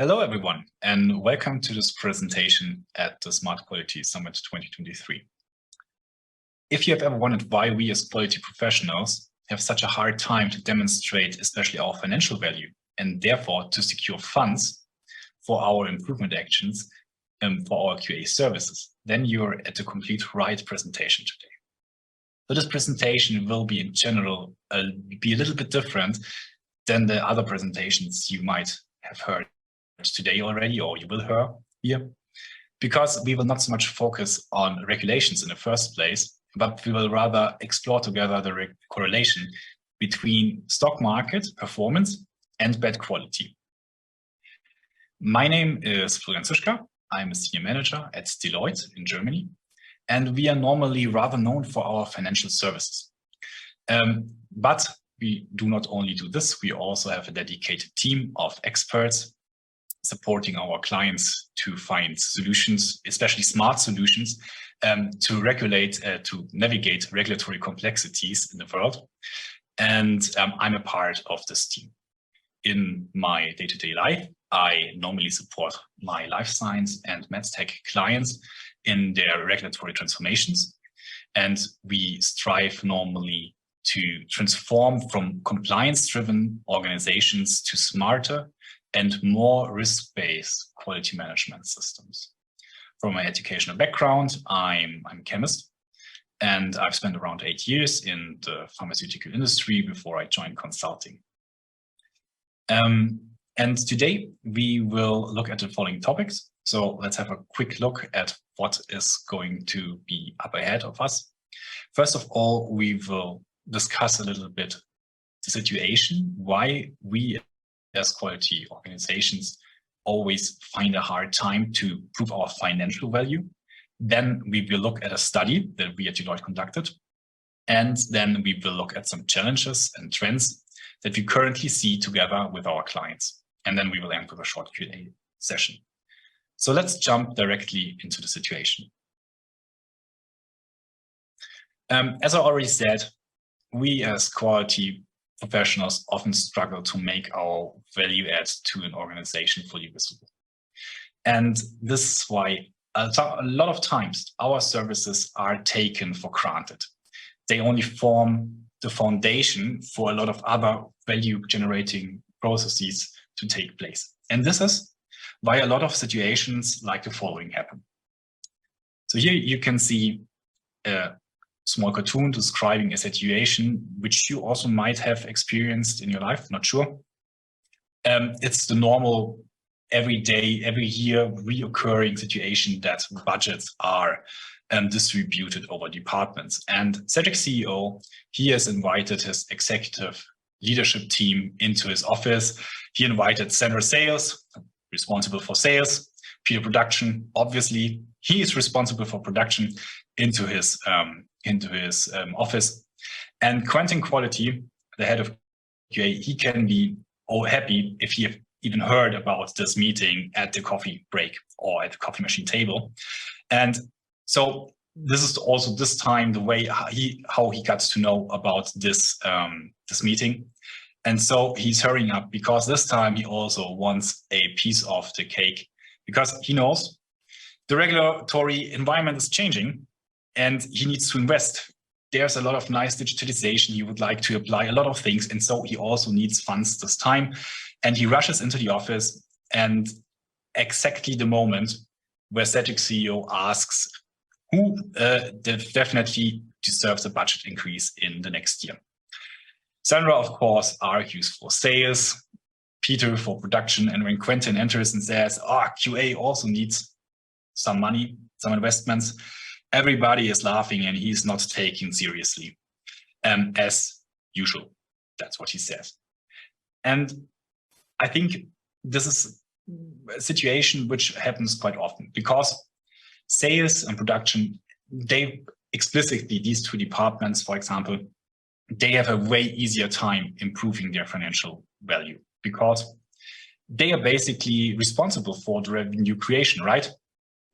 Hello, everyone, and welcome to this presentation at the Smart Quality Summit 2023. If you have ever wondered why we as quality professionals have such a hard time to demonstrate especially our financial value and therefore to secure funds for our improvement actions for our QA services, then you're at the complete right presentation today. So this presentation will be in general be a little bit different than the other presentations you might have heard today already, or you will hear here, because we will not so much focus on regulations in the first place, but we will rather explore together the correlation between stock market performance and bad quality. My name is Florian Zischka. I'm a senior manager at Deloitte in Germany, and we are normally rather known for our financial services. But we do not only do this, we also have a dedicated team of experts supporting our clients to find solutions, especially smart solutions, to navigate regulatory complexities in the world. And I'm a part of this team. In my day-to-day life, I normally support my life science and MedTech clients in their regulatory transformations. And we strive normally to transform from compliance-driven organizations to smarter and more risk-based quality management systems. From my educational background, I'm a chemist, and I've spent around 8 years in the pharmaceutical industry before I joined consulting. And today we will look at the following topics. So let's have a quick look at what is going to be up ahead of us. First of all, we will discuss a little bit the situation, why we as quality organizations always find a hard time to prove our financial value. Then we will look at a study that we at Deloitte conducted. And then we will look at some challenges and trends that we currently see together with our clients. And then we will end with a short Q&A session. So let's jump directly into the situation. As I already said, we as quality professionals often struggle to make our value add to an organization fully visible. And this is why a lot of times our services are taken for granted. They only form the foundation for a lot of other value generating processes to take place. And this is why a lot of situations like the following happen. So here you can see a small cartoon describing a situation which you also might have experienced in your life, not sure. It's the normal, every day, every year reoccurring situation that budgets are distributed over departments. And Cedric CEO, he has invited his executive leadership team into his office. He invited Sandra Sales, responsible for sales, Peter Production, obviously he is responsible for production, into his office. And Quentin Quality, the head of QA, he can be happy if he have even heard about this meeting at the coffee break or at the coffee machine table. And so this is also this time the way how he got to know about this meeting. And so he's hurrying up because this time he also wants a piece of the cake because he knows the regulatory environment is changing and he needs to invest. There's a lot of nice digitalization he would like to apply, a lot of things. And so he also needs funds this time. And he rushes into the office and exactly the moment where Cedric CEO asks who definitely deserves a budget increase in the next year. Sandra, of course, argues for sales, Peter for production, and when Quentin enters and says, QA also needs some money, some investments, everybody is laughing and he's not taken seriously, as usual. That's what he says. And I think this is a situation which happens quite often because sales and production, they explicitly, these two departments, for example, they have a way easier time improving their financial value because they are basically responsible for the revenue creation, right?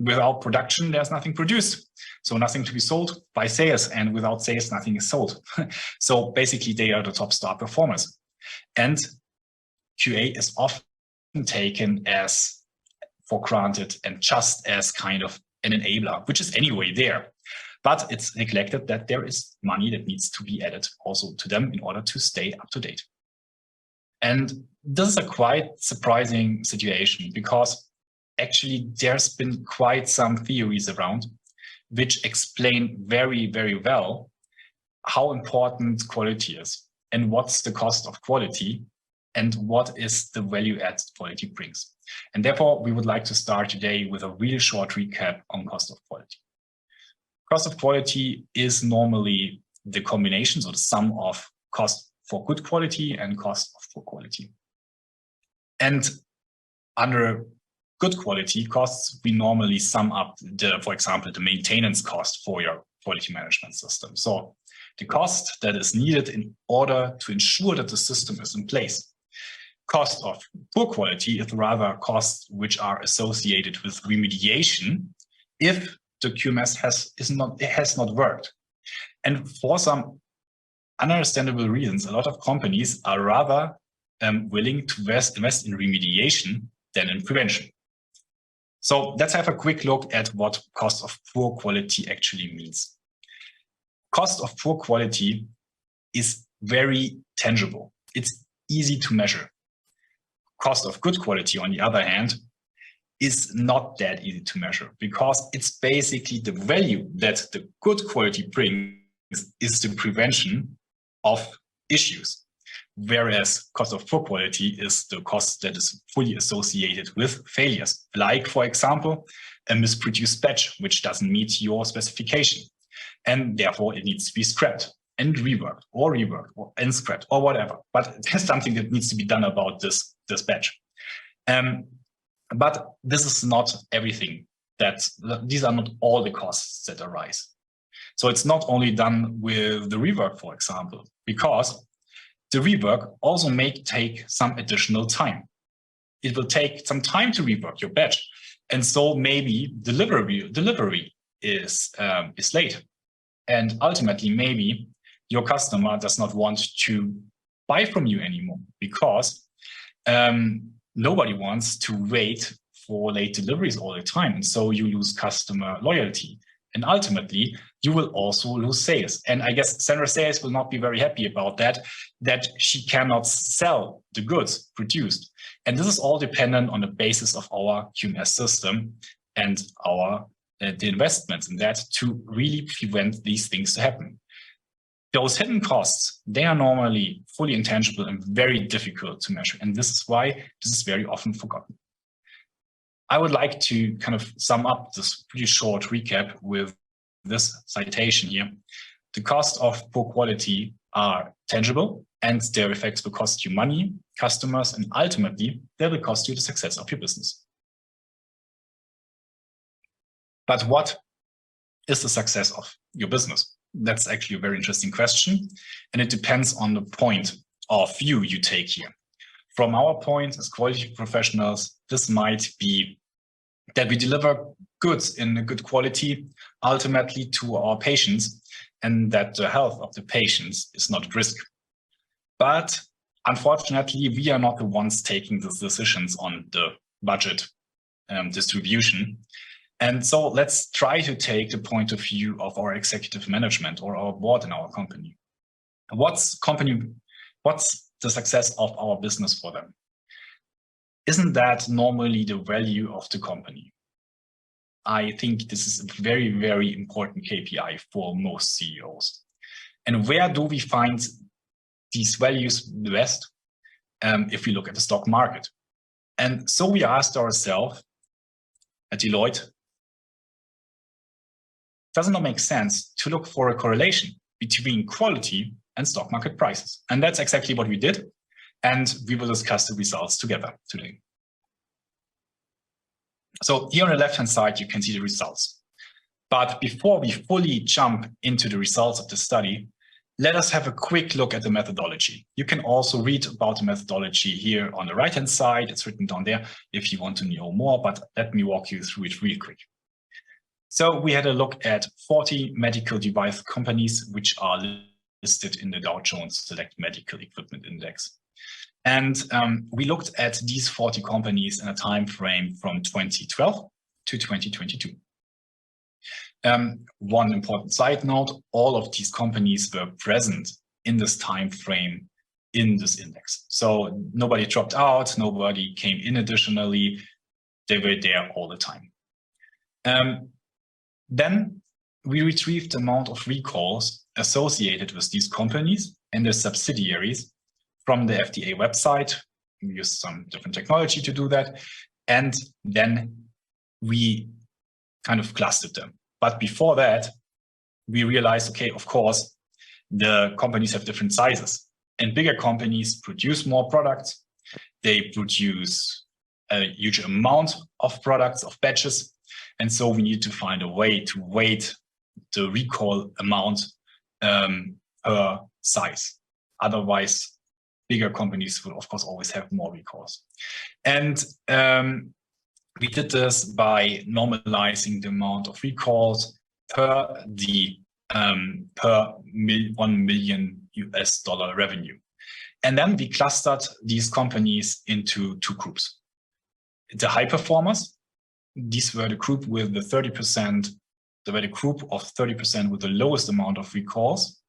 Without production, there's nothing produced. So nothing to be sold by sales, and without sales, nothing is sold. So basically they are the top star performers. And QA is often taken as for granted and just as kind of an enabler, which is anyway there. But it's neglected that there is money that needs to be added also to them in order to stay up to date. And this is a quite surprising situation, because actually there's been quite some theories around which explain very, very well how important quality is and what's the cost of quality and what is the value add quality brings. And therefore, we would like to start today with a really short recap on cost of quality. Cost of quality is normally the combination, so the sum of cost for good quality and cost of poor quality. And under good quality costs, we normally sum up for example, the maintenance cost for your quality management system. So the cost that is needed in order to ensure that the system is in place. Cost of poor quality is rather costs which are associated with remediation if the QMS has not worked. And for some understandable reasons, a lot of companies are rather willing to invest in remediation than in prevention. So let's have a quick look at what cost of poor quality actually means. Cost of poor quality is very tangible. It's easy to measure. Cost of good quality, on the other hand, is not that easy to measure, because it's basically the value that the good quality brings is the prevention of issues, whereas cost of poor quality is the cost that is fully associated with failures, like, for example, a misproduced batch which doesn't meet your specification, and therefore it needs to be scrapped and reworked and scrapped or whatever. But there's something that needs to be done about this batch. But this is not everything. These are not all the costs that arise. So it's not only done with the rework, for example, because the rework also may take some additional time. It will take some time to rework your batch. And so maybe delivery is late. And ultimately, maybe your customer does not want to buy from you anymore, because nobody wants to wait for late deliveries all the time. And so you lose customer loyalty. And ultimately, you will also lose sales. And I guess Sandra Sales will not be very happy about that she cannot sell the goods produced. And this is all dependent on the basis of our QMS system and the investments in that to really prevent these things to happen. Those hidden costs, they are normally fully intangible and very difficult to measure. And this is why this is very often forgotten. I would like to kind of sum up this pretty short recap with this citation here. The costs of poor quality are tangible, and their effects will cost you money, customers, and ultimately, they will cost you the success of your business. But what is the success of your business? That's actually a very interesting question, and it depends on the point of view you take here. From our point as quality professionals, this might be that we deliver goods in a good quality, ultimately to our patients, and that the health of the patients is not at risk. But unfortunately, we are not the ones taking the decisions on the budget distribution. And so let's try to take the point of view of our executive management or our board in our company. What's the success of our business for them? Isn't that normally the value of the company? I think this is a very, very important KPI for most CEOs. And where do we find these values the best? If we look at the stock market. And so we asked ourselves at Deloitte, does it not make sense to look for a correlation between quality and stock market prices? And that's exactly what we did. And we will discuss the results together today. So here on the left-hand side, you can see the results. But before we fully jump into the results of the study, let us have a quick look at the methodology. You can also read about the methodology here on the right-hand side. It's written down there if you want to know more, but let me walk you through it real quick. So we had a look at 40 medical device companies, which are listed in the Dow Jones Select Medical Equipment Index. And we looked at these 40 companies in a time frame from 2012 to 2022. One important side note, all of these companies were present in this time frame in this index. So nobody dropped out, nobody came in additionally, they were there all the time. Then we retrieved the amount of recalls associated with these companies and their subsidiaries from the FDA website. We used some different technology to do that. And then we kind of clustered them. But before that, we realized, okay, of course, the companies have different sizes. And bigger companies produce more products. They produce a huge amount of products, of batches. And so we need to find a way to weight the recall amount per size. Otherwise, bigger companies will, of course, always have more recalls. And we did this by normalizing the amount of recalls per the per $1 million revenue. And then we clustered these companies into two groups. The high performers, these were the group with the 30%, they were the group of 30% with the lowest amount of recalls,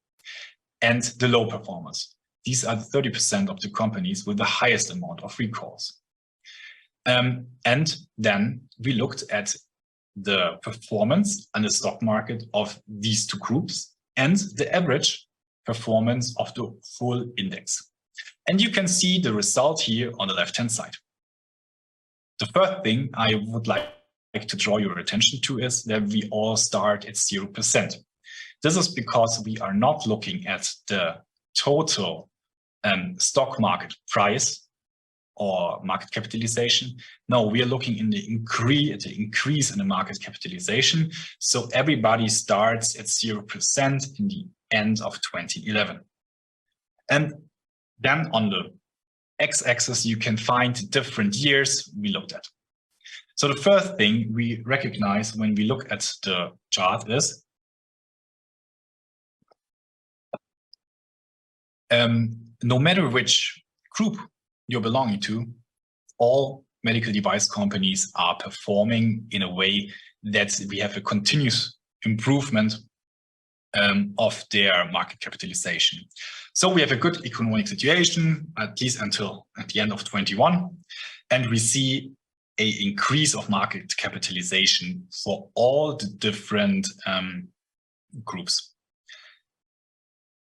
and the low performers. These are the 30% of the companies with the highest amount of recalls. And then we looked at the performance on the stock market of these two groups and the average performance of the full index. And you can see the result here on the left-hand side. The first thing I would like to draw your attention to is that we all start at 0%. This is because we are not looking at the total stock market price or market capitalization. No, we are looking in the increase in the market capitalization. So everybody starts at 0% in the end of 2011. And then on the x-axis, you can find different years we looked at. So the first thing we recognize when we look at the chart is no matter which group you're belonging to, all medical device companies are performing in a way that we have a continuous improvement of their market capitalization. So we have a good economic situation, at least until at the end of 21, and we see an increase of market capitalization for all the different groups.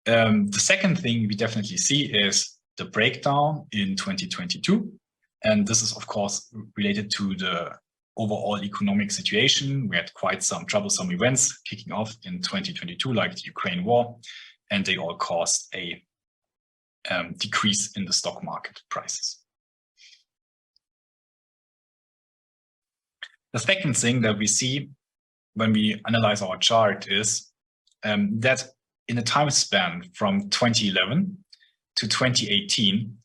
The second thing we definitely see is the breakdown in 2022. And this is, of course, related to the overall economic situation. We had quite some troublesome events kicking off in 2022, like the Ukraine war, and they all caused a decrease in the stock market prices. The second thing that we see when we analyze our chart is that in a time span from 2011 to 2018,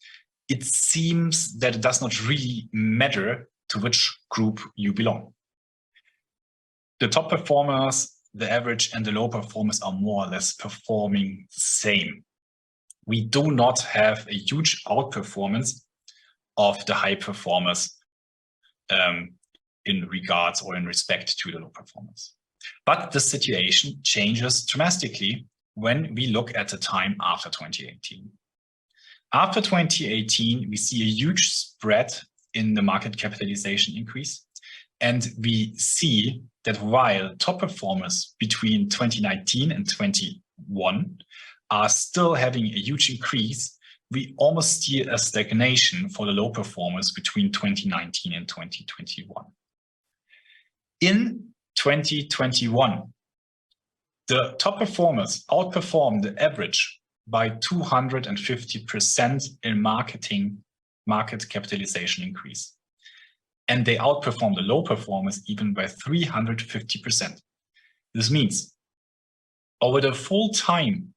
it seems that it does not really matter to which group you belong. The top performers, the average, and the low performers are more or less performing the same. We do not have a huge outperformance of the high performers in regards or in respect to the low performers. But the situation changes dramatically when we look at the time after 2018. After 2018, we see a huge spread in the market capitalization increase. And we see that while top performers between 2019 and 21 are still having a huge increase, we almost see a stagnation for the low performers between 2019 and 2021. In 2021, the top performers outperformed the average by 250% in market capitalization increase. And they outperformed the low performers even by 350%. This means over the full time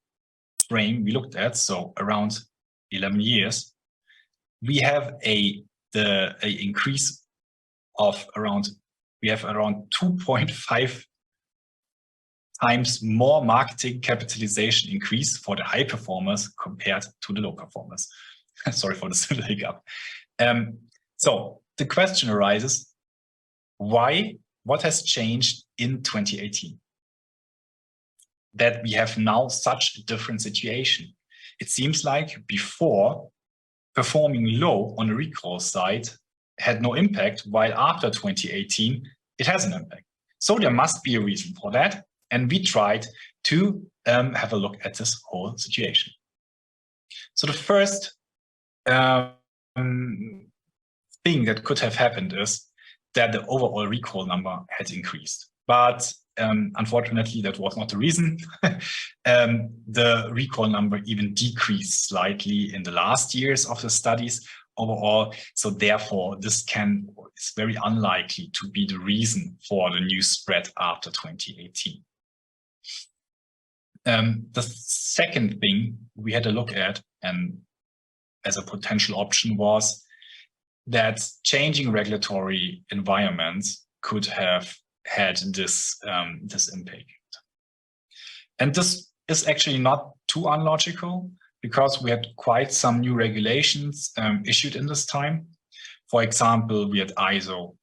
frame we looked at, so around 11 years, we have a increase of around 2.5 times more marketing capitalization increase for the high performers compared to the low performers. Sorry for this little hiccup. So the question arises, why? What has changed in 2018? That we have now such a different situation. It seems like before, performing low on the recall side had no impact, while after 2018, it has an impact. So there must be a reason for that. And we tried to have a look at this whole situation. So the first thing that could have happened is that the overall recall number had increased. But unfortunately, that was not the reason. The recall number even decreased slightly in the last years of the studies overall. So therefore, this is very unlikely to be the reason for the new spread after 2018. The second thing we had a look at, and as a potential option, was that changing regulatory environments could have had this impact. And this is actually not too unlogical, because we had quite some new regulations issued in this time. For example, we had ISO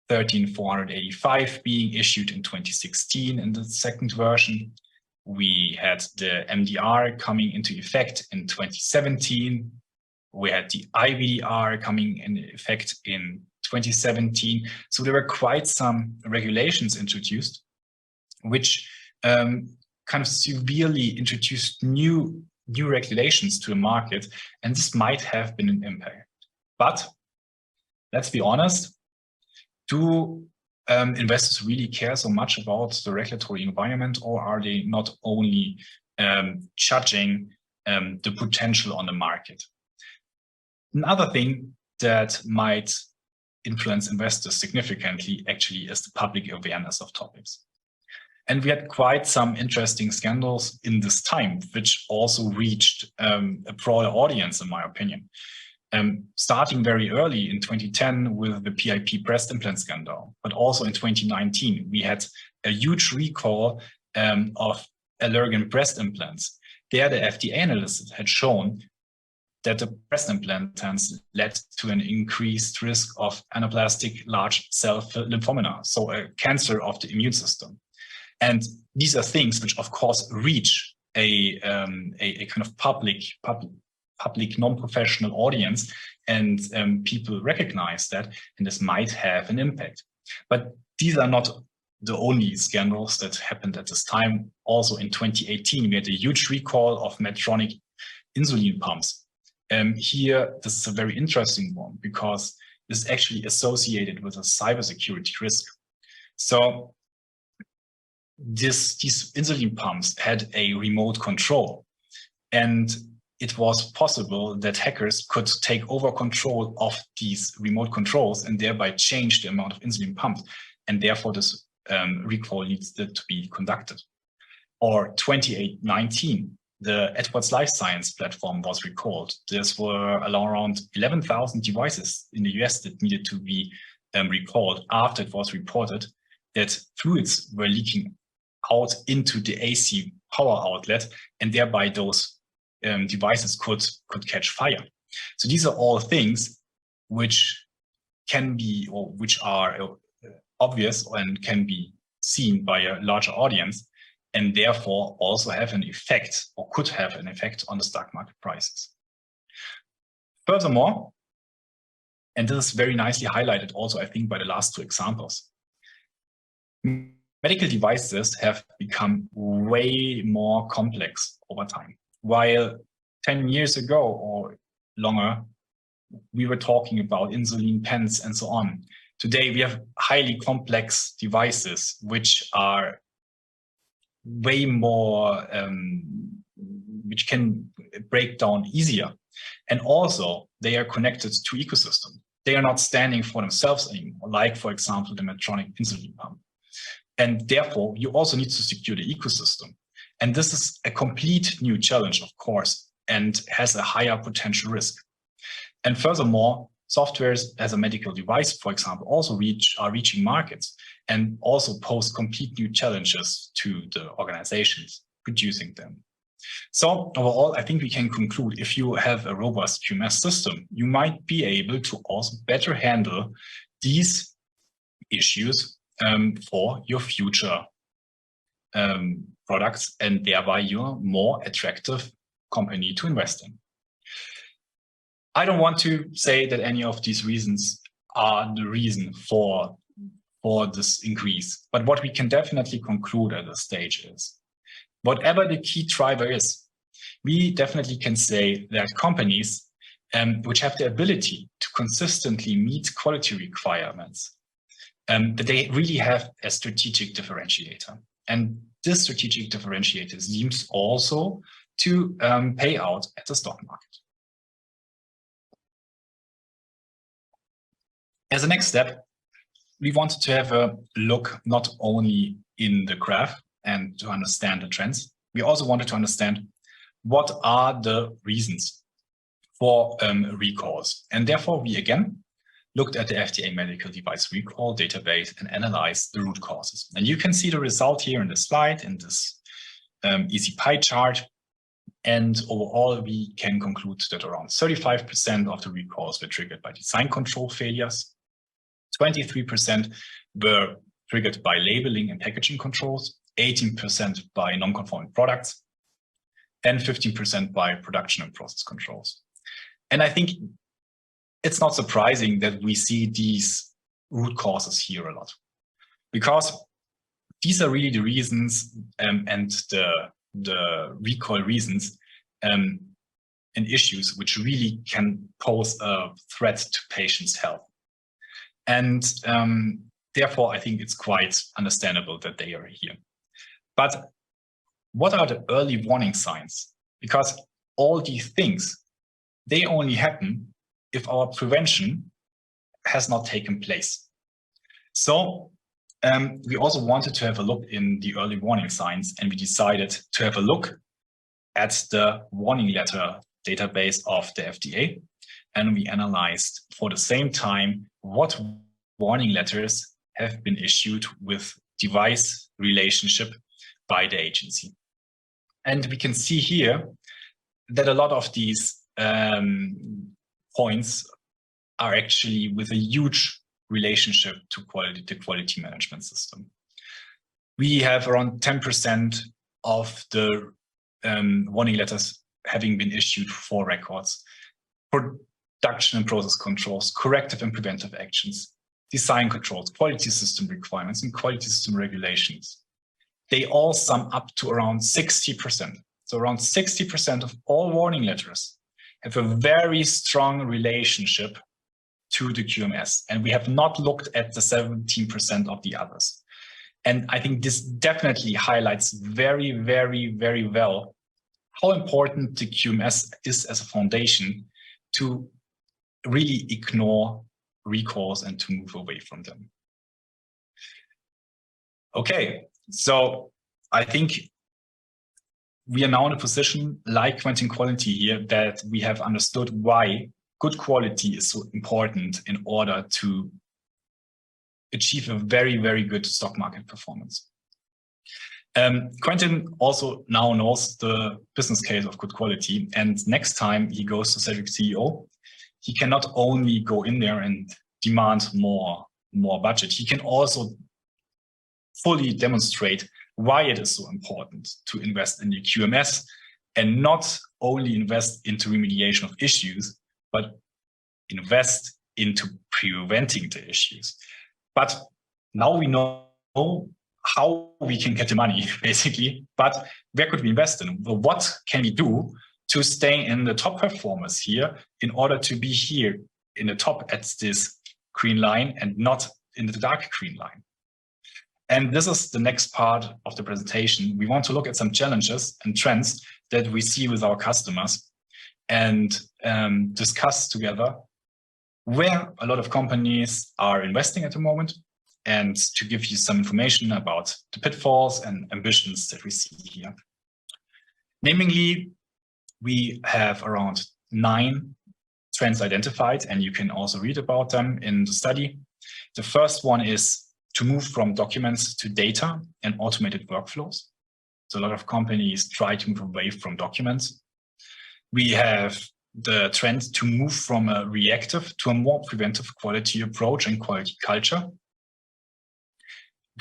13485 being issued in 2016 in the second version. We had the MDR coming into effect in 2017. We had the IVDR coming in effect in 2017. So there were quite some regulations introduced, which kind of severely introduced new regulations to the market, and this might have been an impact. But let's be honest, do investors really care so much about the regulatory environment, or are they not only judging the potential on the market? Another thing that might influence investors significantly actually is the public awareness of topics. And we had quite some interesting scandals in this time, which also reached a broader audience, in my opinion. Starting very early in 2010 with the PIP breast implant scandal, but also in 2019, we had a huge recall of Allergan breast implants. There, the FDA analysis had shown that the breast implants led to an increased risk of anaplastic large cell lymphoma, so a cancer of the immune system. And these are things which, of course, reach a kind of public non-professional audience, and people recognize that, and this might have an impact. But these are not the only scandals that happened at this time. Also in 2018, we had a huge recall of Medtronic insulin pumps. Here, this is a very interesting one, because it's actually associated with a cybersecurity risk. So these insulin pumps had a remote control, and it was possible that hackers could take over control of these remote controls and thereby change the amount of insulin pumped, and therefore this recall needs to be conducted. Or 2019, the Edwards Life Science platform was recalled. There were around 11,000 devices in the US that needed to be recalled after it was reported that fluids were leaking out into the AC power outlet, and thereby those devices could catch fire. So these are all things which can be, or which are obvious and can be seen by a larger audience, and therefore also have an effect, or could have an effect, on the stock market prices. Furthermore, and this is very nicely highlighted also, I think, by the last two examples, medical devices have become way more complex over time. While 10 years ago or longer, we were talking about insulin pens and so on. Today, we have highly complex devices which are way more, which can break down easier. And also, they are connected to ecosystem. They are not standing for themselves anymore, like, for example, the Medtronic insulin pump. And therefore, you also need to secure the ecosystem. And this is a complete new challenge, of course, and has a higher potential risk. And furthermore, softwares as a medical device, for example, also are reaching markets and also pose complete new challenges to the organizations producing them. So overall, I think we can conclude if you have a robust QMS system, you might be able to also better handle these issues for your future products, and thereby you're more attractive company to invest in. I don't want to say that any of these reasons are the reason for this increase, but what we can definitely conclude at this stage is, whatever the key driver is, we definitely can say that companies which have the ability to consistently meet quality requirements, that they really have a strategic differentiator. And this strategic differentiator seems also to pay out at the stock market. As a next step, we wanted to have a look not only in the graph and to understand the trends, we also wanted to understand what are the reasons for recalls. And therefore, we again looked at the FDA medical device recall database and analyzed the root causes. And you can see the result here in the slide in this easy pie chart. And overall, we can conclude that around 35% of the recalls were triggered by design control failures. 23% were triggered by labeling and packaging controls, 18% by non-conforming products, and 15% by production and process controls. And I think it's not surprising that we see these root causes here a lot, because these are really the reasons and the recall reasons and issues which really can pose a threat to patients' health. And therefore, I think it's quite understandable that they are here. But what are the early warning signs? Because all these things, they only happen if our prevention has not taken place. So we also wanted to have a look in the early warning signs, and we decided to have a look at the warning letter database of the FDA. And we analyzed for the same time what warning letters have been issued with device relationship by the agency. And we can see here that a lot of these points are actually with a huge relationship to the quality management system. We have around 10% of the warning letters having been issued for records, production and process controls, corrective and preventive actions, design controls, quality system requirements, and quality system regulations. They all sum up to around 60%. So around 60% of all warning letters have a very strong relationship to the QMS. And we have not looked at the 17% of the others. And I think this definitely highlights very, very, very well how important the QMS is as a foundation to really ignore recalls and to move away from them. Okay, so I think we are now in a position like Quentin Quality here that we have understood why good quality is so important in order to achieve a very, very good stock market performance. Quentin also now knows the business case of good quality, and next time he goes to Cedric CEO, he can not only go in there and demand more budget, he can also fully demonstrate why it is so important to invest in the QMS and not only invest into remediation of issues, but invest into preventing the issues. But now we know how we can get the money, basically, but where could we invest in? Well, what can we do to stay in the top performers here in order to be here in the top at this green line and not in the dark green line? And this is the next part of the presentation. We want to look at some challenges and trends that we see with our customers and discuss together where a lot of companies are investing at the moment, and to give you some information about the pitfalls and ambitions that we see here. Namely, we have around 9 trends identified, and you can also read about them in the study. The first one is to move from documents to data and automated workflows. So a lot of companies try to move away from documents. We have the trend to move from a reactive to a more preventive quality approach and quality culture.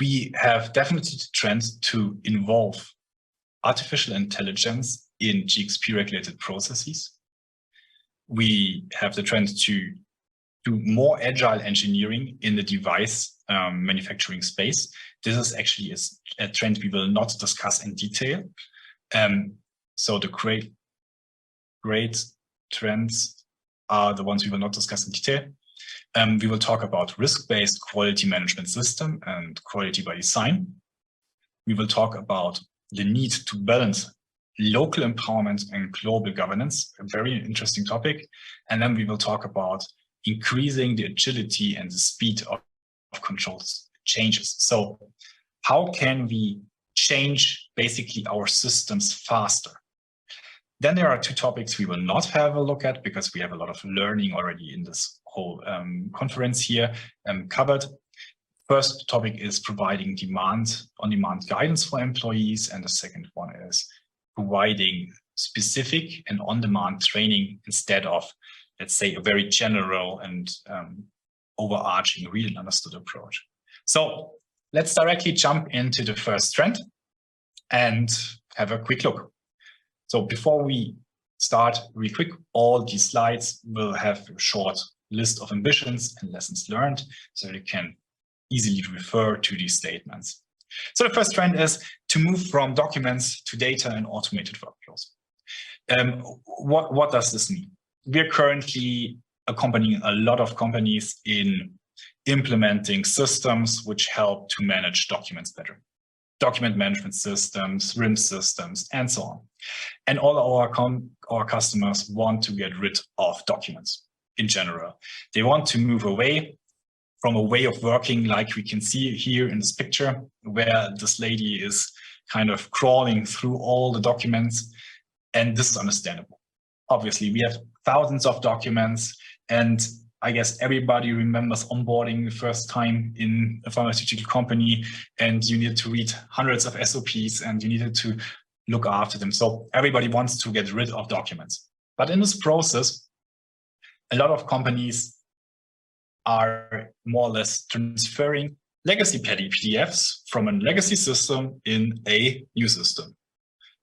We have definitely the trend to involve artificial intelligence in GXP-regulated processes. We have the trend to do more agile engineering in the device manufacturing space. This is actually a trend we will not discuss in detail. So the great trends are the ones we will not discuss in detail. We will talk about risk-based quality management system and quality by design. We will talk about the need to balance local empowerment and global governance, a very interesting topic. And then we will talk about increasing the agility and the speed of control changes. So how can we change basically our systems faster? Then there are two topics we will not have a look at because we have a lot of learning already in this whole conference here covered. First topic is providing on-demand guidance for employees, and the second one is providing specific and on-demand training instead of, let's say, a very general and overarching read and understood approach. So let's directly jump into the first trend and have a quick look. So before we start, really quick, all these slides will have a short list of ambitions and lessons learned, so you can easily refer to these statements. So the first trend is to move from documents to data and automated workflows. What does this mean? We're currently accompanying a lot of companies in implementing systems which help to manage documents better. Document management systems, RIM systems, and so on. And all our customers want to get rid of documents in general. They want to move away from a way of working like we can see here in this picture, where this lady is kind of crawling through all the documents. And this is understandable. Obviously, we have thousands of documents, and I guess everybody remembers onboarding the first time in a pharmaceutical company, and you needed to read hundreds of SOPs and you needed to look after them. So everybody wants to get rid of documents. But in this process, a lot of companies are more or less transferring legacy PDFs from a legacy system in a new system.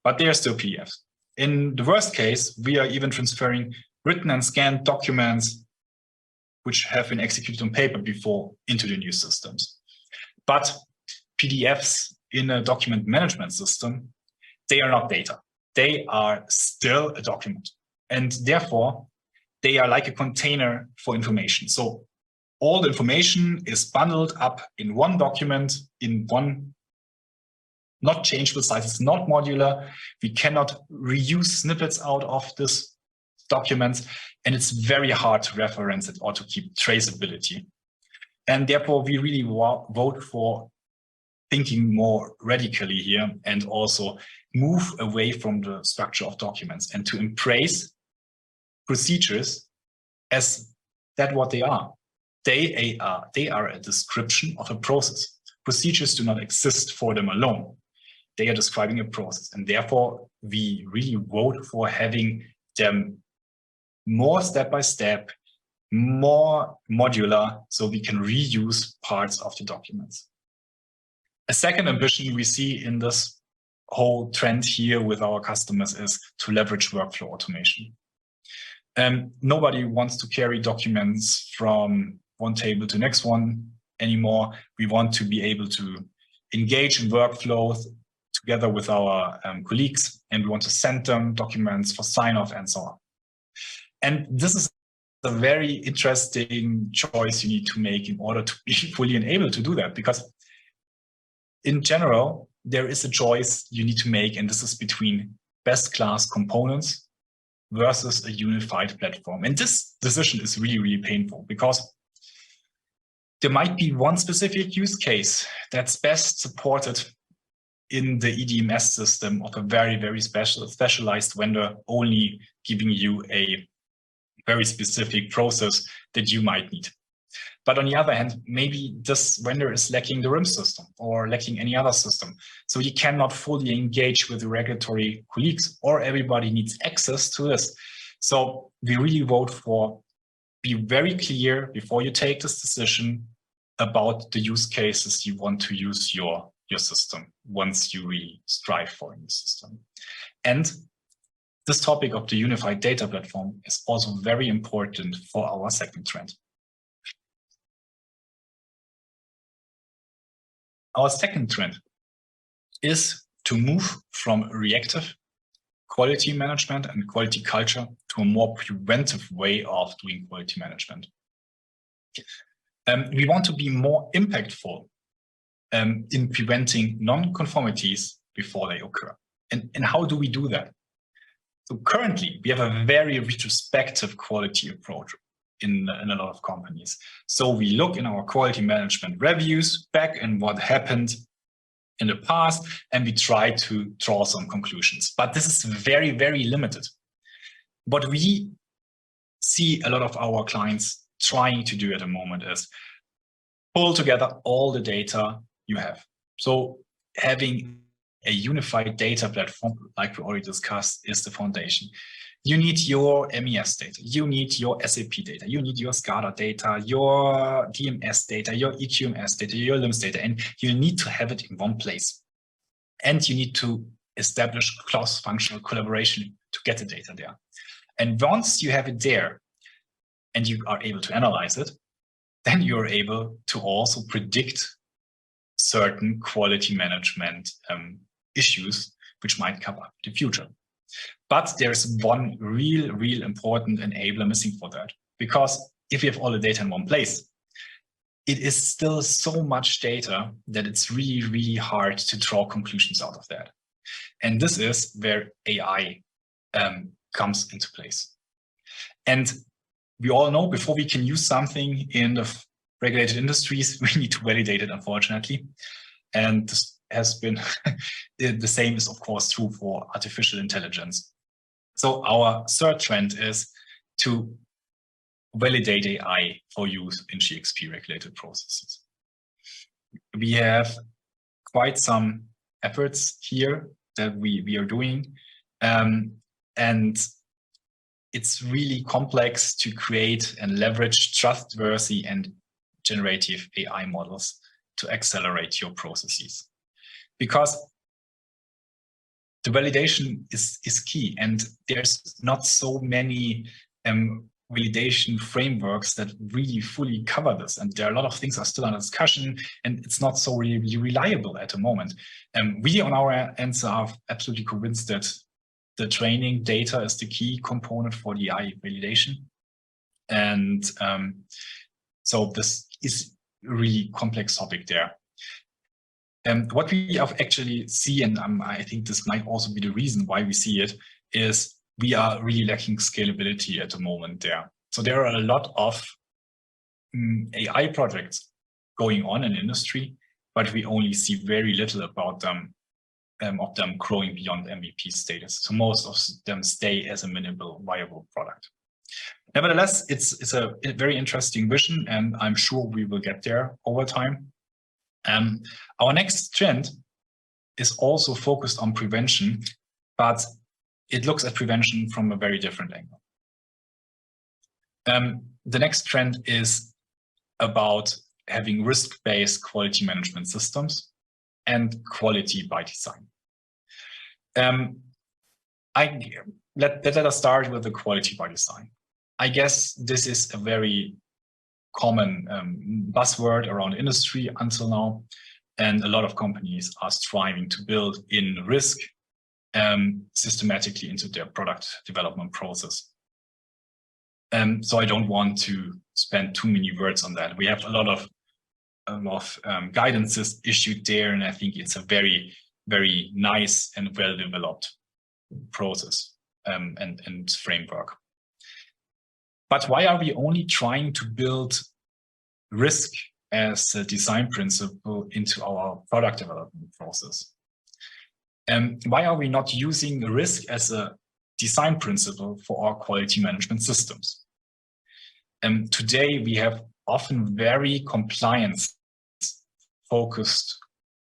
But they are still PDFs. In the worst case, we are even transferring written and scanned documents which have been executed on paper before into the new systems. But PDFs in a document management system, they are not data. They are still a document. And therefore, they are like a container for information. So all the information is bundled up in one document, in one not changeable size. It's not modular. We cannot reuse snippets out of this document, and it's very hard to reference it or to keep traceability. And therefore, we really vote for thinking more radically here and also move away from the structure of documents and to embrace procedures as that what they are. They are a description of a process. Procedures do not exist for them alone. They are describing a process, and therefore we really vote for having them more step-by-step, more modular, so we can reuse parts of the documents. A second ambition we see in this whole trend here with our customers is to leverage workflow automation. Nobody wants to carry documents from one table to the next one anymore. We want to be able to engage in workflows together with our colleagues, and we want to send them documents for sign-off and so on. And this is a very interesting choice you need to make in order to be fully enabled to do that, because in general, there is a choice you need to make, and this is between best class components versus a unified platform. And this decision is really, really painful, because there might be one specific use case that's best supported in the EDMS system of a very, very specialized vendor, only giving you a very specific process that you might need. But on the other hand, maybe this vendor is lacking the RIM system or lacking any other system. So you cannot fully engage with the regulatory colleagues, or everybody needs access to this. So we really vote for, be very clear before you take this decision about the use cases you want to use your system once you really strive for a new system. And this topic of the unified data platform is also very important for our second trend. Our second trend is to move from reactive quality management and quality culture to a more preventive way of doing quality management. We want to be more impactful in preventing non-conformities before they occur. And how do we do that? So currently, we have a very retrospective quality approach in a lot of companies. So we look in our quality management reviews back and what happened in the past, and we try to draw some conclusions. But this is very, very limited. What we see a lot of our clients trying to do at the moment is pull together all the data you have. So having a unified data platform, like we already discussed, is the foundation. You need your MES data, you need your SAP data, you need your SCADA data, your DMS data, your EQMS data, your LIMS data, and you need to have it in one place. And you need to establish cross-functional collaboration to get the data there. And once you have it there and you are able to analyze it, then you're able to also predict certain quality management issues which might come up in the future. But there's one real important enabler missing for that. Because if you have all the data in one place, it is still so much data that it's really hard to draw conclusions out of that. And this is where AI comes into place. And we all know before we can use something in the regulated industries, we need to validate it, unfortunately. And this has been the same is, of course, true for artificial intelligence. So our third trend is to validate AI for use in GXP regulated processes. We have quite some efforts here that we are doing. And it's really complex to create and leverage trustworthy and generative AI models to accelerate your processes. Because the validation is key, and there's not so many validation frameworks that really fully cover this. And there are a lot of things are still under discussion, and it's not so really reliable at the moment. We on our end are absolutely convinced that the training data is the key component for the AI validation. And so this is a really complex topic there. What we actually see, and I think this might also be the reason why we see it, is we are really lacking scalability at the moment there. So there are a lot of AI projects going on in industry, but we only see very little about them, of them growing beyond MVP status. So most of them stay as a minimal viable product. Nevertheless, it's a very interesting vision, and I'm sure we will get there over time. Our next trend is also focused on prevention, but it looks at prevention from a very different angle. The next trend is about having risk-based quality management systems and quality by design. Let us start with the quality by design. I guess this is a very common buzzword around industry until now, and a lot of companies are striving to build in risk systematically into their product development process. So I don't want to spend too many words on that. We have a lot of guidances issued there, and I think it's a very nice and well-developed process and framework. But why are we only trying to build risk as a design principle into our product development process? Why are we not using the risk as a design principle for our quality management systems? Today, we have often very compliance-focused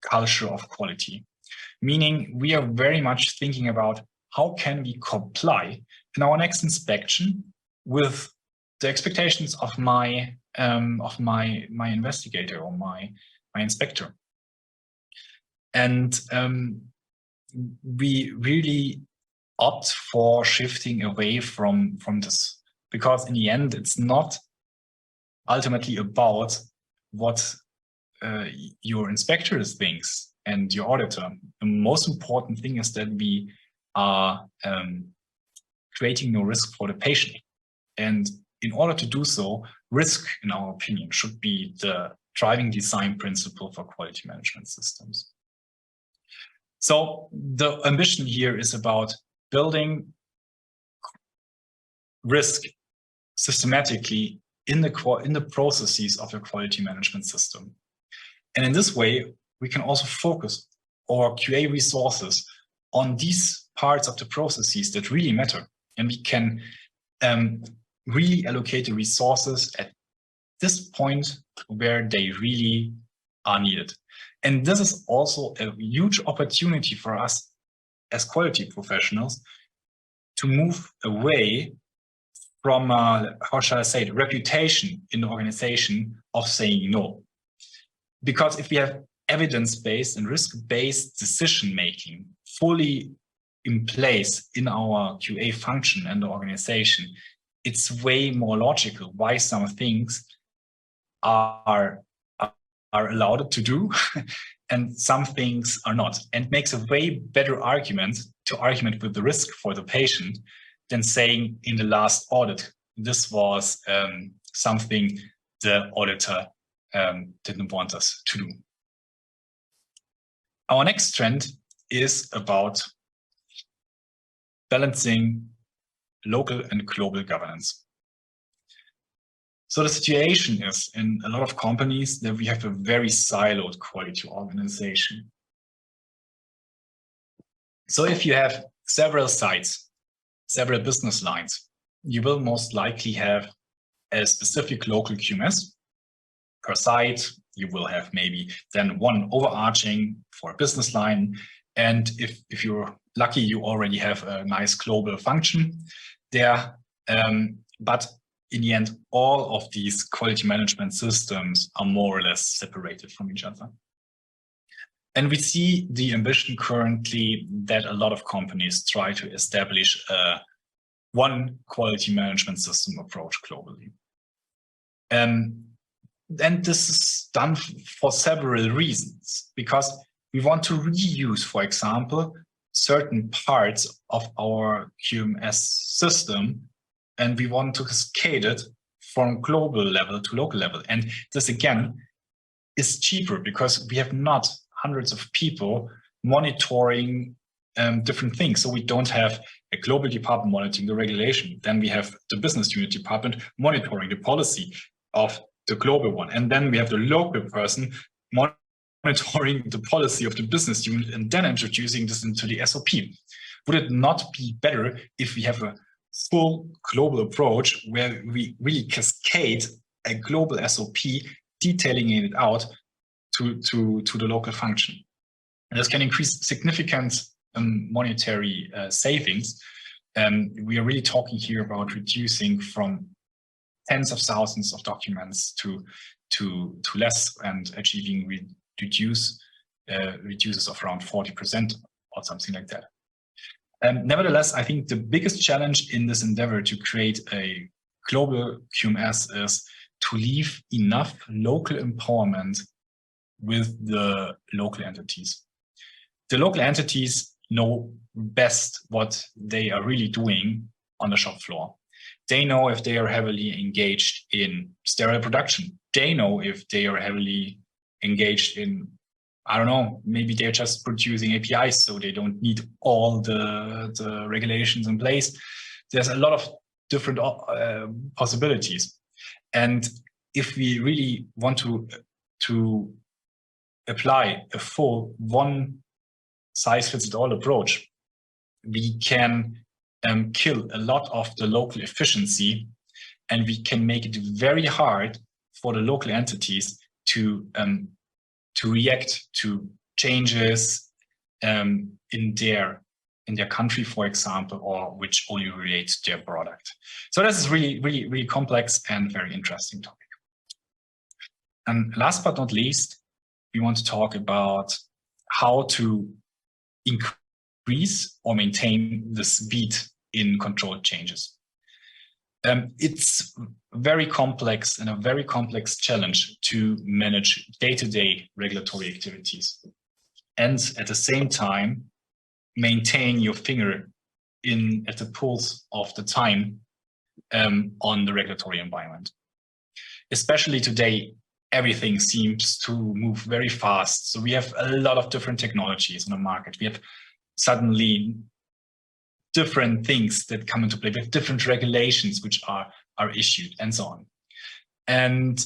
culture of quality, meaning we are very much thinking about how can we comply in our next inspection with the expectations of my investigator or my inspector. And we really opt for shifting away from this, because in the end, it's not ultimately about what your inspector thinks and your auditor. The most important thing is that we are creating no risk for the patient. And in order to do so, risk, in our opinion, should be the driving design principle for quality management systems. So the ambition here is about building risk systematically in the processes of your quality management system. And in this way, we can also focus our QA resources on these parts of the processes that really matter. And we can really allocate the resources at this point where they really are needed. And this is also a huge opportunity for us as quality professionals to move away from, how shall I say it, reputation in the organization of saying no. Because if we have evidence-based and risk-based decision-making fully in place in our QA function and the organization, it's way more logical why some things are allowed to do and some things are not, and makes a way better argument with the risk for the patient than saying in the last audit, this was something the auditor didn't want us to do. Our next trend is about balancing local and global governance. So the situation is in a lot of companies that we have a very siloed quality organization. So if you have several sites, several business lines, you will most likely have a specific local QMS per site. You will have maybe then one overarching for a business line. And if you're lucky, you already have a nice global function there. But in the end, all of these quality management systems are more or less separated from each other. And we see the ambition currently that a lot of companies try to establish a one quality management system approach globally. And this is done for several reasons, because we want to reuse, for example, certain parts of our QMS system, and we want to cascade it from global level to local level. And this, again, is cheaper because we have not hundreds of people monitoring different things. So we don't have a global department monitoring the regulation. Then we have the business unit department monitoring the policy of the global one. And then we have the local person monitoring the policy of the business unit and then introducing this into the SOP. Would it not be better if we have a full global approach where we really cascade a global SOP, detailing it out to the local function? And this can increase significant monetary savings. We are really talking here about reducing from tens of thousands of documents to less, and achieving reduces of around 40% or something like that. Nevertheless, I think the biggest challenge in this endeavor to create a global QMS is to leave enough local empowerment with the local entities. The local entities know best what they are really doing on the shop floor. They know if they are heavily engaged in sterile production. They know if they are heavily engaged in, I don't know, maybe they're just producing APIs, so they don't need all the regulations in place. There's a lot of different possibilities. And if we really want to apply a full one-size-fits-it-all approach, we can kill a lot of the local efficiency, and we can make it very hard for the local entities to react to changes in their country, for example, or which only relate to their product. So this is really complex and very interesting topic. And last but not least, we want to talk about how to increase or maintain the speed in controlled changes. It's very complex and a very complex challenge to manage day-to-day regulatory activities, and at the same time maintain your finger at the pulse of the time on the regulatory environment. Especially today, everything seems to move very fast. So we have a lot of different technologies on the market. We have suddenly different things that come into play. We have different regulations which are issued and so on. And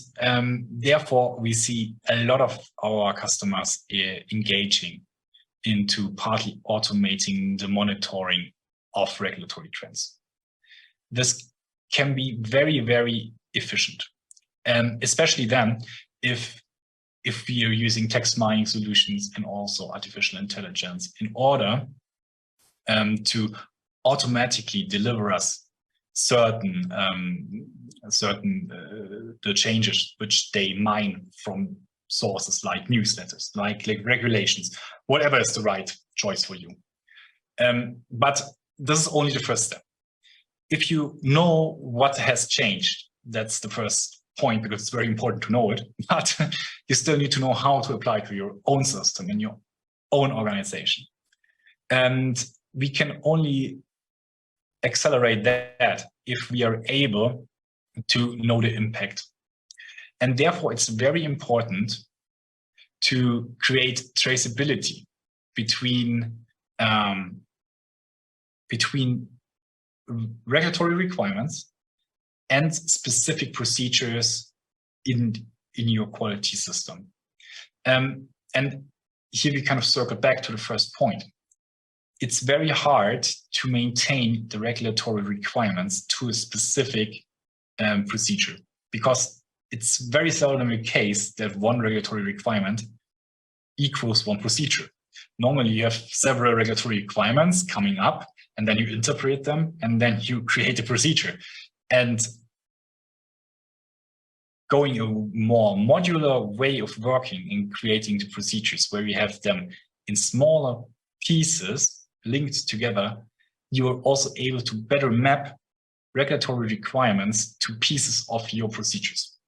therefore, we see a lot of our customers engaging into partly automating the monitoring of regulatory trends. This can be very efficient, especially then if we are using text mining solutions and also artificial intelligence in order to automatically deliver us certain the changes which they mine from sources like newsletters, like regulations, whatever is the right choice for you. But this is only the first step. If you know what has changed, that's the first point, because it's very important to know it, but you still need to know how to apply it to your own system in your own organization. And we can only accelerate that if we are able to know the impact. And therefore, it's very important to create traceability between regulatory requirements and specific procedures in your quality system. And here we kind of circle back to the first point. It's very hard to maintain the regulatory requirements to a specific procedure, because it's very seldom the case that one regulatory requirement equals one procedure. Normally, you have several regulatory requirements coming up, and then you interpret them, and then you create a procedure. And going a more modular way of working in creating the procedures, where we have them in smaller pieces linked together, you are also able to better map regulatory requirements to pieces of your procedures.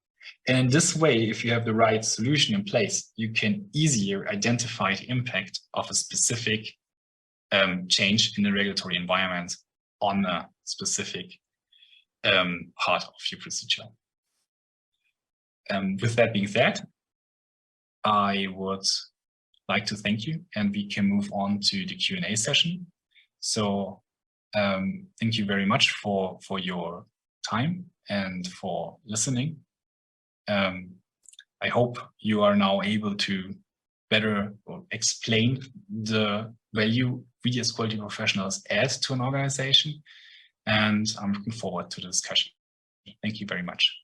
And in this way, if you have the right solution in place, you can easier identify the impact of a specific change in the regulatory environment on a specific part of your procedure. With that being said, I would like to thank you, and we can move on to the Q&A session. So thank you very much for your time and for listening. I hope you are now able to better explain the value we as quality professionals add to an organization, and I'm looking forward to the discussion. Thank you very much.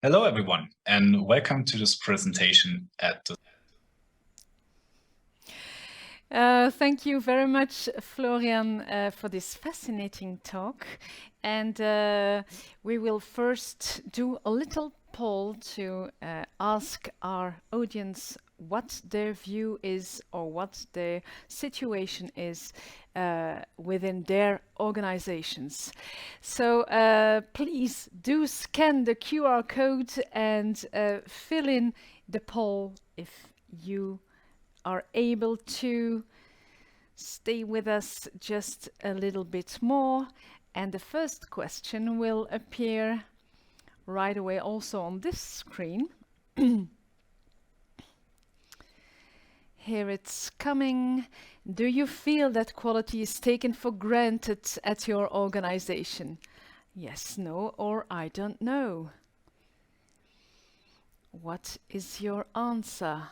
Hello, everyone, and welcome to this presentation at the... Thank you very much, Florian, for this fascinating talk. And we will first do a little poll to ask our audience what their view is or what their situation is within their organizations. So please do scan the QR code and fill in the poll if you are able to. Stay with us just a little bit more. And the first question will appear right away also on this screen. Here it's coming. Do you feel that quality is taken for granted at your organization? Yes, no, or I don't know. what is your answer?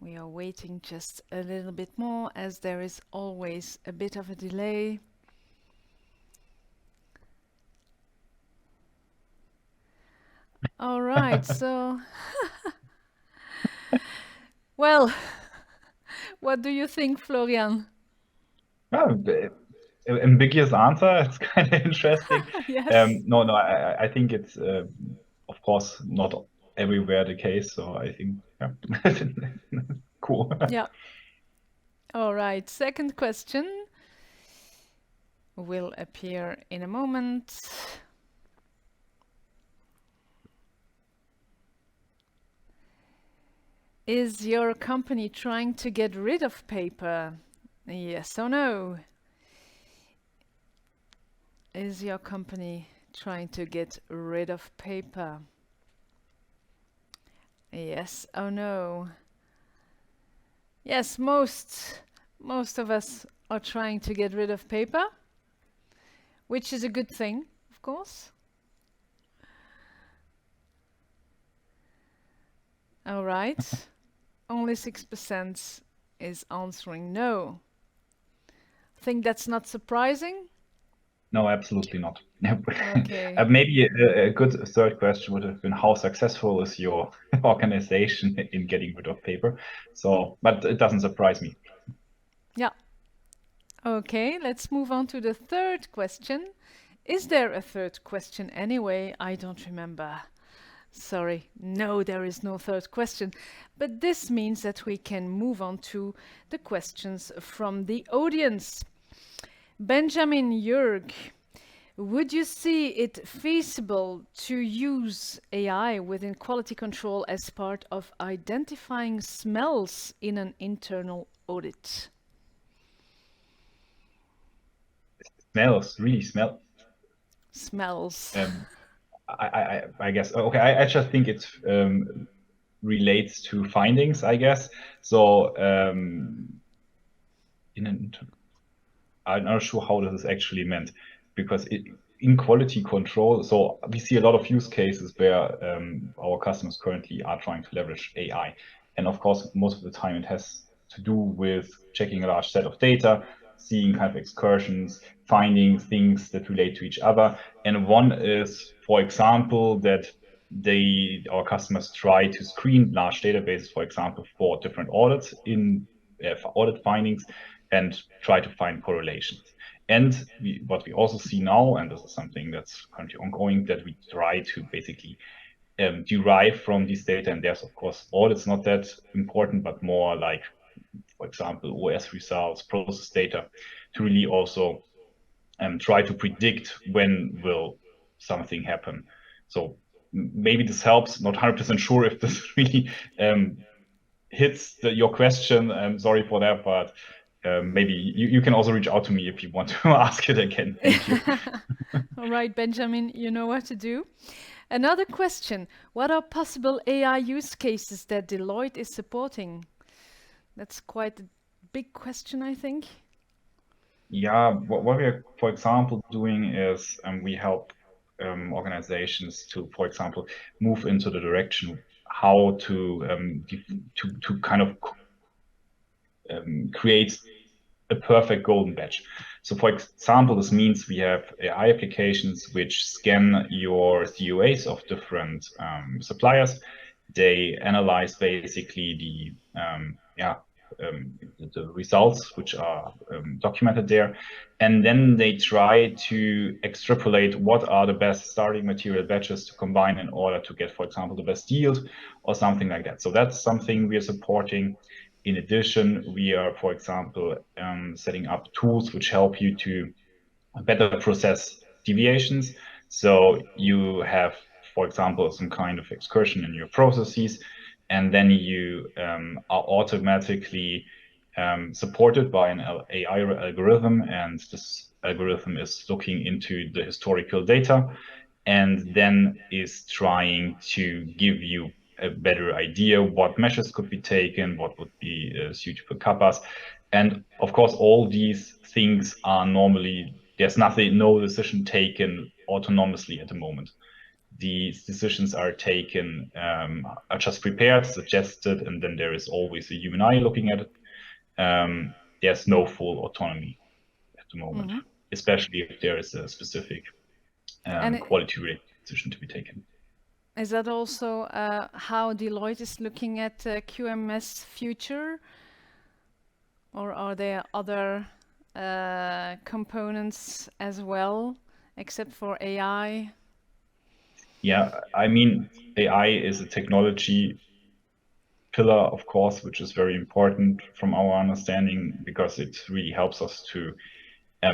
We are waiting just a little bit more, as there is always a bit of a delay. All right, so well, what do you think, Florian? Yeah, ambiguous answer. It's kind of interesting. Yes. No, I think it's of course not everywhere the case. So I think yeah, cool. Yeah. All right. Second question will appear in a moment. Is your company trying to get rid of paper? Yes or no? Is your company trying to get rid of paper? Yes or no? Yes, most of us are trying to get rid of paper, which is a good thing, of course. All right. Only 6% is answering no. Think that's not surprising? No, absolutely not. Okay. Maybe a good third question would have been how successful is your organization in getting rid of paper? So, but it doesn't surprise me. Yeah. Okay, let's move on to the third question. Is there a third question anyway? I don't remember. Sorry, no, there is no third question. But this means that we can move on to the questions from the audience. Benjamin Jurg, would you see it feasible to use AI within quality control as part of identifying smells in an internal audit? Smells, really smell. Smells. I guess okay. I just think it relates to findings, I guess. So I'm not sure how this is actually meant because in quality control, so we see a lot of use cases where our customers currently are trying to leverage AI, and of course, most of the time it has to do with checking a large set of data, seeing kind of excursions, finding things that relate to each other. And one is, for example, that our customers try to screen large databases, for example, for different audits for audit findings, and try to find correlations. And what we also see now, and this is something that's currently ongoing, that we try to basically derive from these data. And there's, of course, audits not that important, but more like, for example, OS results, process data, to really also try to predict when will something happen. So maybe this helps. Not 100% sure if this really hits your question. I'm sorry for that, but maybe you can also reach out to me if you want to ask it again. Thank you. All right, Benjamin, you know what to do. Another question. What are possible AI use cases that Deloitte is supporting? That's quite a big question, I think. Yeah, what we are, for example, doing is we help organizations to, for example, move into the direction how to kind of create a perfect golden batch. So for example, this means we have AI applications which scan your COAs of different suppliers. They analyze basically the results which are documented there. And then they try to extrapolate what are the best starting material batches to combine in order to get, for example, the best yield or something like that. So that's something we are supporting. In addition, we are, for example, setting up tools which help you to better process deviations. So you have, for example, some kind of excursion in your processes, and then you are automatically supported by an AI algorithm, and this algorithm is looking into the historical data and then is trying to give you a better idea what measures could be taken, what would be suitable kappas. And of course, all these things are normally, there's no decision taken autonomously at the moment. these decisions are taken, are just prepared, suggested, and then there is always a human eye looking at it. There's no full autonomy at the moment, especially if there is a specific quality-related decision to be taken. Is that also how Deloitte is looking at QMS future? Or are there other components as well, except for AI? Yeah, I mean, AI is a technology pillar, of course, which is very important from our understanding, because it really helps us to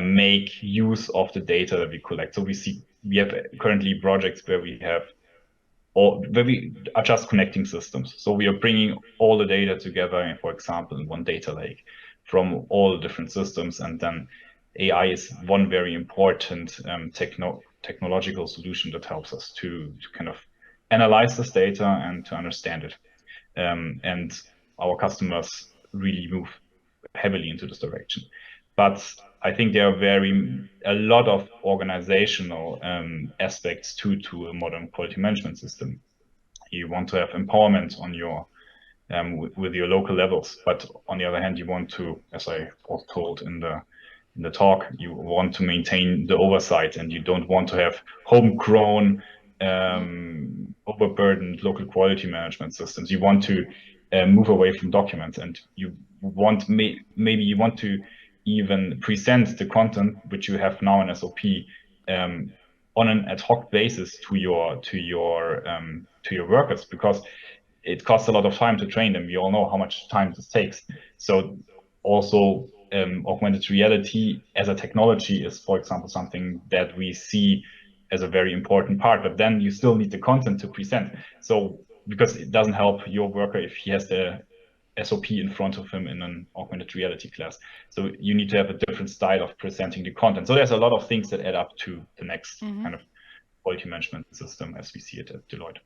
make use of the data that we collect. So we have currently projects where we are just connecting systems. So we are bringing all the data together, for example, in one data lake from all the different systems. And then AI is one very important technological solution that helps us to kind of analyze this data and to understand it. And our customers really move heavily into this direction. But I think there are a lot of organizational aspects to a modern quality management system. You want to have empowerment on your with your local levels, but on the other hand, you want to, as I was told in the talk, you want to maintain the oversight, and you don't want to have homegrown, overburdened local quality management systems. You want to move away from documents, and you want maybe you want to even present the content which you have now in SOP on an ad hoc basis to your workers, because it costs a lot of time to train them. We all know how much time this takes. So also augmented reality as a technology is, for example, something that we see as a very important part, but then you still need the content to present. So because it doesn't help your worker if he has the SOP in front of him in an augmented reality class. So you need to have a different style of presenting the content. So there's a lot of things that add up to the next kind of quality management system as we see it at Deloitte.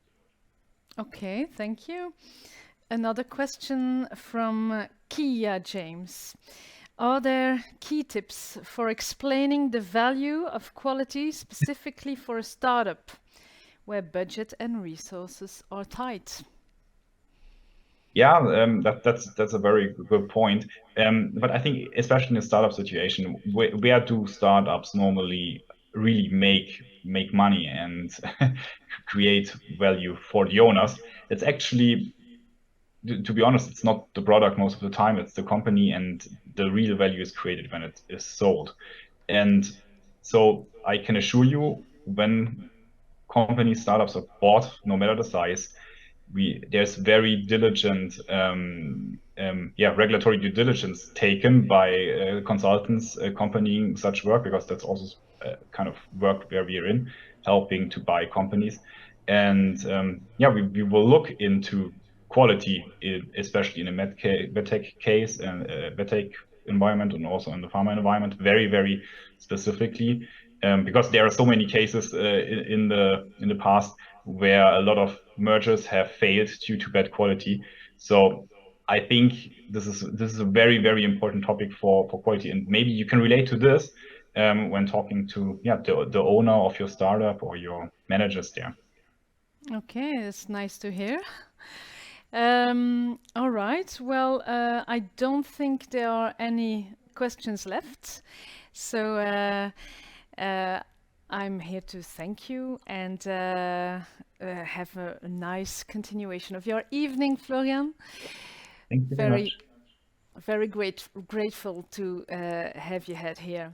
Okay, thank you. Another question from Kia James. Are there key tips for explaining the value of quality specifically for a startup where budget and resources are tight? Yeah, that's a very good point. But I think especially in a startup situation, where do startups normally really make money and create value for the owners? It's actually, to be honest, it's not the product most of the time, it's the company, and the real value is created when it is sold. And so I can assure you, when company startups are bought, no matter the size, there's very diligent regulatory due diligence taken by consultants accompanying such work, because that's also kind of work where we are in, helping to buy companies. And we will look into quality, especially in a MedTech case and MedTech environment, and also in the pharma environment, very, very specifically, because there are so many cases in the past where a lot of mergers have failed due to bad quality. So I think this is a very, very important topic for quality, and maybe you can relate to this when talking to the owner of your startup or your managers there. Okay, that's nice to hear. All right. Well, I don't think there are any questions left. So I'm here to thank you and have a nice continuation of your evening, Florian. Thank you very much. Very grateful to have you had here.